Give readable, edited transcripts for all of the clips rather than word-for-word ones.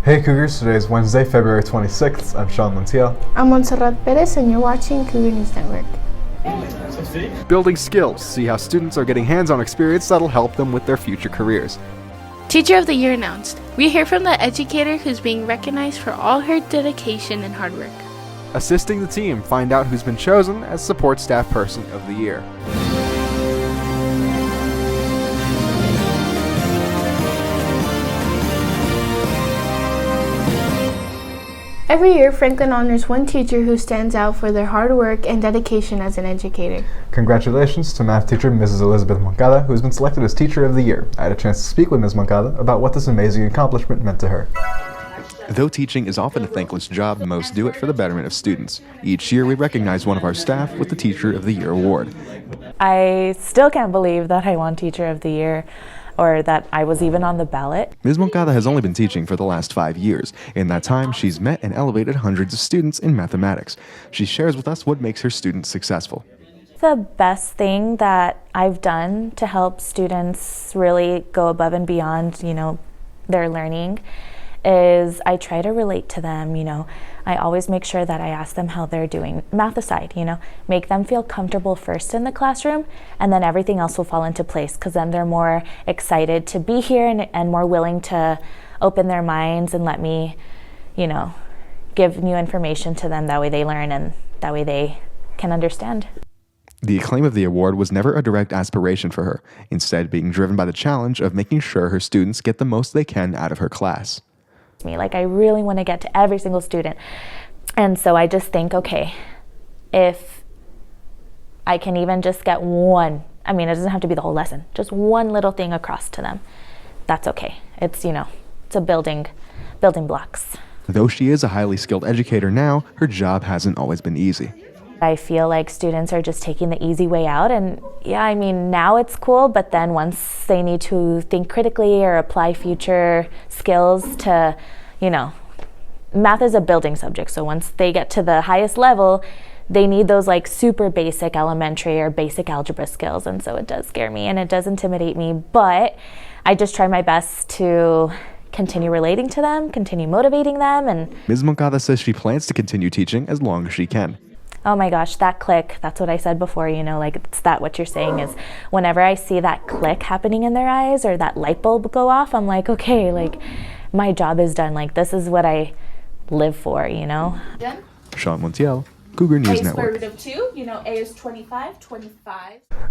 Hey Cougars, today is Wednesday, February 26th. I'm Sean Montiel. I'm Montserrat Perez, and you're watching Cougar News Network. Building skills. See how students are getting hands-on experience that'll help them with their future careers. Teacher of the Year announced. We hear from the educator who's being recognized for all her dedication and hard work. Assisting the team. Find out who's been chosen as Support Staff Person of the Year. Every year, Franklin honors one teacher who stands out for their hard work and dedication as an educator. Congratulations to math teacher Mrs. Elizabeth Moncada, who has been selected as Teacher of the Year. I had a chance to speak with Ms. Moncada about what this amazing accomplishment meant to her. Though teaching is often a thankless job, most do it for the betterment of students. Each year, we recognize one of our staff with the Teacher of the Year award. I still can't believe that I won Teacher of the Year, or that I was even on the ballot. Ms. Moncada has only been teaching for the last 5 years. In that time, she's met and elevated hundreds of students in mathematics. She shares with us what makes her students successful. The best thing that I've done to help students really go above and beyond, their learning is I try to relate to them. I always make sure that I ask them how they're doing, math aside, make them feel comfortable first in the classroom, and then everything else will fall into place, because then they're more excited to be here and more willing to open their minds and let me, give new information to them. That way they learn and that way they can understand. The acclaim of the award was never a direct aspiration for her, instead being driven by the challenge of making sure her students get the most they can out of her class. I really want to get to every single student. And so I just think, okay, if I can even just get one, it doesn't have to be the whole lesson, just one little thing across to them, that's okay. It's, it's a building blocks. Though she is a highly skilled educator now, her job hasn't always been easy. I feel like students are just taking the easy way out, and now it's cool, but then once they need to think critically or apply future skills to, math is a building subject, so once they get to the highest level, they need those super basic elementary or basic algebra skills, and so it does scare me and it does intimidate me, but I just try my best to continue relating to them, continue motivating them. And Ms. Moncada says she plans to continue teaching as long as she can. Oh my gosh, that click, that's what I said before, it's that what you're saying is whenever I see that click happening in their eyes or that light bulb go off, I'm like, okay, my job is done. This is what I live for, Done? Sean Montiel, Cougar News A Network. square root of 2, A is 25.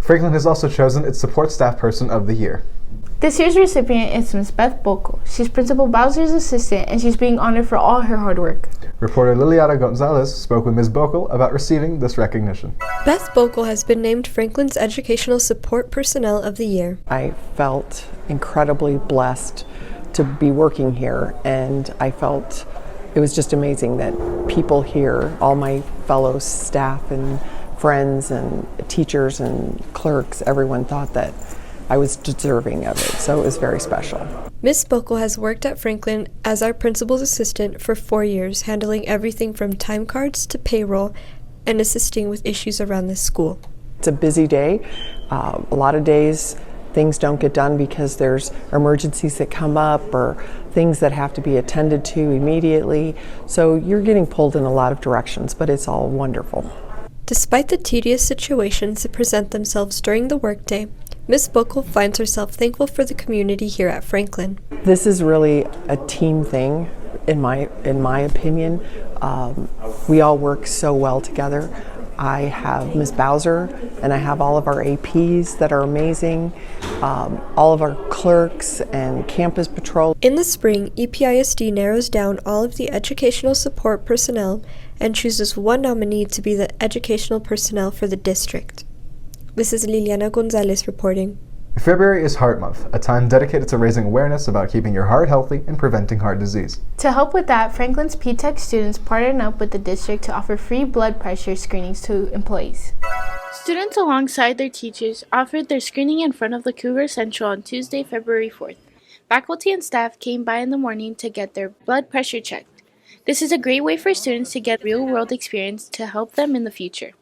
Franklin has also chosen its Support Staff Person of the Year. This year's recipient is Ms. Beth Bockel. She's Principal Bowser's assistant, and she's being honored for all her hard work. Reporter Liliana Gonzalez spoke with Ms. Bockel about receiving this recognition. Beth Bockel has been named Franklin's Educational Support Personnel of the Year. I felt incredibly blessed to be working here, and I felt it was just amazing that people here, all my fellow staff and friends and teachers and clerks, everyone thought that I was deserving of it, so it was very special. Ms. Bockel has worked at Franklin as our principal's assistant for 4 years, handling everything from time cards to payroll and assisting with issues around the school. It's a busy day. A lot of days things don't get done because there's emergencies that come up or things that have to be attended to immediately. So you're getting pulled in a lot of directions, but it's all wonderful. Despite the tedious situations that present themselves during the workday, Ms. Bockel finds herself thankful for the community here at Franklin. This is really a team thing, in my opinion. We all work so well together. I have Ms. Bowser, and I have all of our APs that are amazing, all of our clerks and campus patrol. In the spring, EPISD narrows down all of the educational support personnel and chooses one nominee to be the educational personnel for the district. This is Liliana Gonzalez reporting. February is Heart Month, a time dedicated to raising awareness about keeping your heart healthy and preventing heart disease. To help with that, Franklin's P-Tech students partnered up with the district to offer free blood pressure screenings to employees. Students alongside their teachers offered their screening in front of the Cougar Central on Tuesday, February 4th. Faculty and staff came by in the morning to get their blood pressure checked. This is a great way for students to get real-world experience to help them in the future.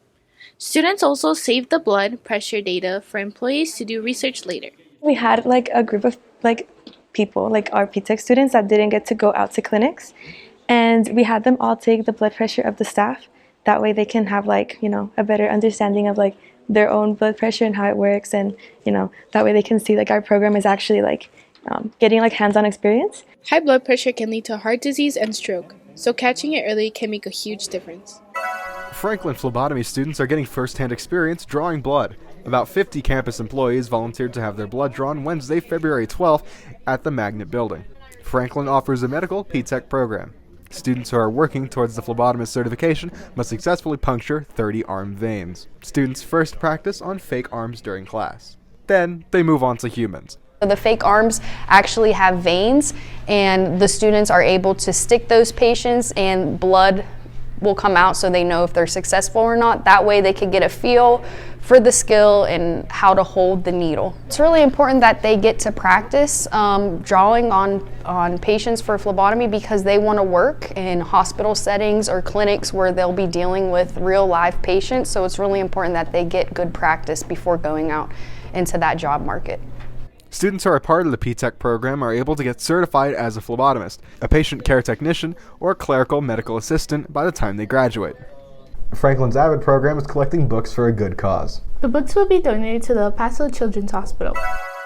Students also saved the blood pressure data for employees to do research later. We had a group of people, like our P-Tech students that didn't get to go out to clinics. And we had them all take the blood pressure of the staff. That way they can have like, a better understanding of like their own blood pressure and how it works. And, that way they can see like our program is actually like getting like hands-on experience. High blood pressure can lead to heart disease and stroke, so catching it early can make a huge difference. Franklin phlebotomy students are getting first-hand experience drawing blood. About 50 campus employees volunteered to have their blood drawn Wednesday, February 12th at the Magnet Building. Franklin offers a medical P-Tech program. Students who are working towards the phlebotomist certification must successfully puncture 30 arm veins. Students first practice on fake arms during class. Then they move on to humans. The fake arms actually have veins, and the students are able to stick those patients and blood will come out so they know if they're successful or not. That way they can get a feel for the skill and how to hold the needle. It's really important that they get to practice drawing on patients for phlebotomy because they want to work in hospital settings or clinics where they'll be dealing with real live patients. So it's really important that they get good practice before going out into that job market. Students who are part of the P-Tech program are able to get certified as a phlebotomist, a patient care technician, or a clerical medical assistant by the time they graduate. Franklin's AVID program is collecting books for a good cause. The books will be donated to the Paso Children's Hospital.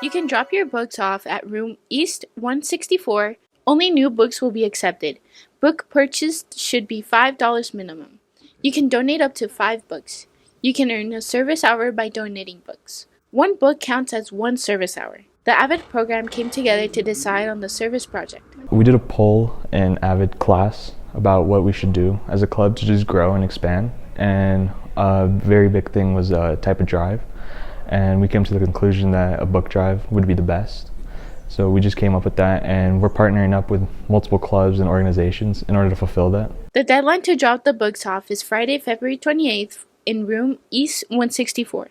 You can drop your books off at room East 164. Only new books will be accepted. Book purchased should be $5 minimum. You can donate up to 5 books. You can earn a service hour by donating books. 1 book counts as 1 service hour. The AVID program came together to decide on the service project. We did a poll in AVID class about what we should do as a club to just grow and expand, and a very big thing was a type of drive, and we came to the conclusion that a book drive would be the best. So we just came up with that, and we're partnering up with multiple clubs and organizations in order to fulfill that. The deadline to drop the books off is Friday, February 28th in room East 164.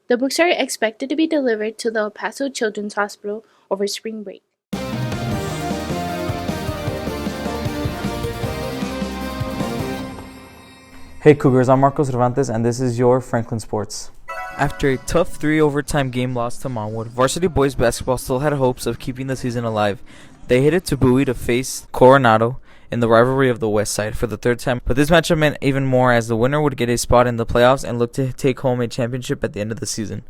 The books are expected to be delivered to the El Paso Children's Hospital over spring break. Hey Cougars, I'm Marcos Cervantes and this is your Franklin Sports. After a tough 3 overtime game loss to Monwood, varsity boys basketball still had hopes of keeping the season alive. They headed to Bowie to face Coronado in the rivalry of the West Side for the 3rd time, but this matchup meant even more as the winner would get a spot in the playoffs and look to take home a championship at the end of the season.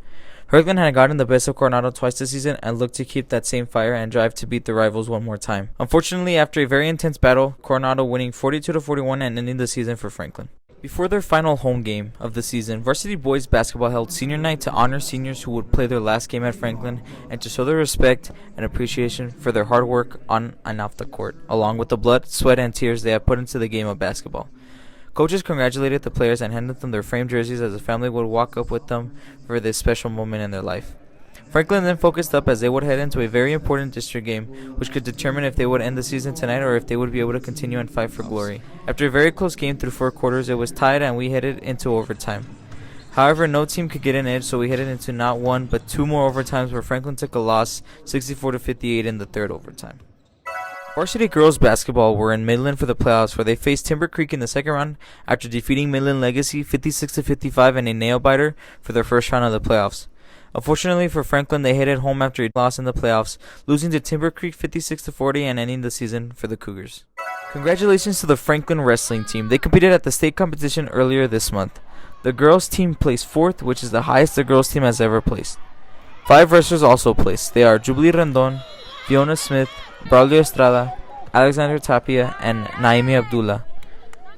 Franklin had gotten the best of Coronado twice this season and looked to keep that same fire and drive to beat the rivals one more time. Unfortunately, after a very intense battle, Coronado winning 42-41 and ending the season for Franklin. Before their final home game of the season, varsity boys basketball held senior night to honor seniors who would play their last game at Franklin and to show their respect and appreciation for their hard work on and off the court, along with the blood, sweat, and tears they have put into the game of basketball. Coaches congratulated the players and handed them their framed jerseys as the family would walk up with them for this special moment in their life. Franklin then focused up as they would head into a very important district game, which could determine if they would end the season tonight or if they would be able to continue and fight for glory. After a very close game through 4 quarters, it was tied and we headed into overtime. However, no team could get an edge, so we headed into not 1 but 2 more overtimes where Franklin took a loss 64-58 in the 3rd overtime. Varsity girls basketball were in Midland for the playoffs where they faced Timber Creek in the 2nd round after defeating Midland Legacy 56-55 in a nail-biter for their first round of the playoffs. Unfortunately for Franklin, they headed home after a loss in the playoffs, losing to Timber Creek 56-40 and ending the season for the Cougars. Congratulations to the Franklin wrestling team. They competed at the state competition earlier this month. The girls team placed 4th, which is the highest the girls team has ever placed. 5 wrestlers also placed. They are Jubilee Rendon, Fiona Smith, Braulio Estrada, Alexander Tapia, and Naimi Abdullah.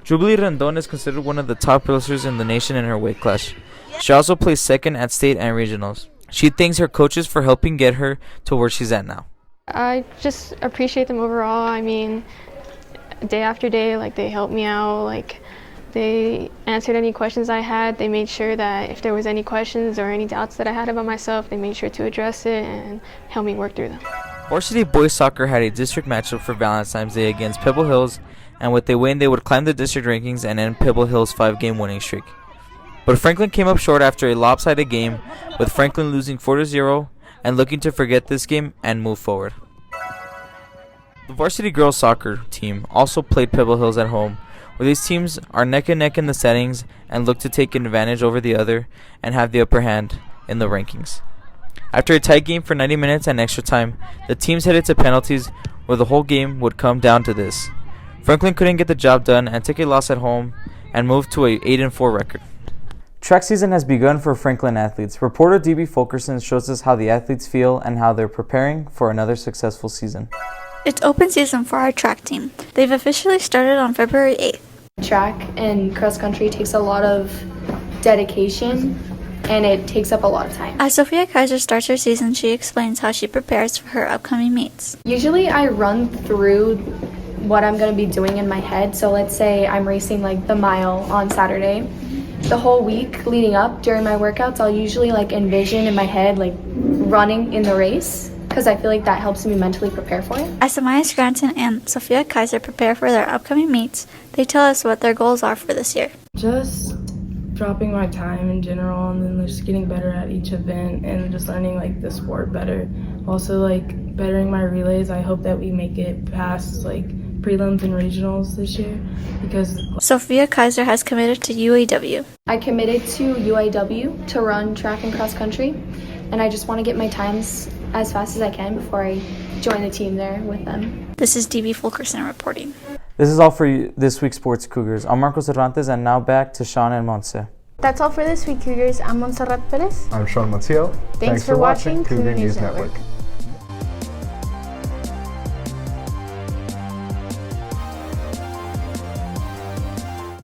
Jubilee Rendon is considered one of the top wrestlers in the nation in her weight class. She also placed 2nd at state and regionals. She thanks her coaches for helping get her to where she's at now. I just appreciate them overall. I mean, day after day, they helped me out. They answered any questions I had. They made sure that if there was any questions or any doubts that I had about myself, they made sure to address it and help me work through them. Varsity boys soccer had a district matchup for Valentine's Day against Pebble Hills, and with a win, they would climb the district rankings and end Pebble Hills' 5-game winning streak. But Franklin came up short after a lopsided game, with Franklin losing 4-0 and looking to forget this game and move forward. The varsity girls soccer team also played Pebble Hills at home, where these teams are neck and neck in the settings and look to take advantage over the other and have the upper hand in the rankings. After a tight game for 90 minutes and extra time, the teams headed to penalties where the whole game would come down to this. Franklin couldn't get the job done and took a loss at home and moved to a 8-4 record. Track season has begun for Franklin athletes. Reporter DB Fulkerson shows us how the athletes feel and how they're preparing for another successful season. It's open season for our track team. They've officially started on February 8th. Track and cross country takes a lot of dedication and it takes up a lot of time. As Sophia Kaiser starts her season, she explains how she prepares for her upcoming meets. Usually I run through what I'm going to be doing in my head. So let's say I'm racing like the mile on Saturday. The whole week leading up during my workouts, I'll usually like envision in my head like running in the race because I feel like that helps me mentally prepare for it. As Samaya Scranton and Sophia Kaiser prepare for their upcoming meets, they tell us what their goals are for this year. Just dropping my time in general and then just getting better at each event and just learning like the sport better. Also like bettering my relays. I hope that we make it past like prelims and regionals this year because Sophia Kaiser has committed to UAW. I committed to UAW to run track and cross country and I just want to get my times as fast as I can before I join the team there with them. This is DB Fulkerson reporting. This is all for this week's Sports Cougars. I'm Marcos Cervantes and now back to Sean and Montse. That's all for this week, Cougars. I'm Montserrat Perez. I'm Sean Montiel. Thanks for watching Cougar News Network.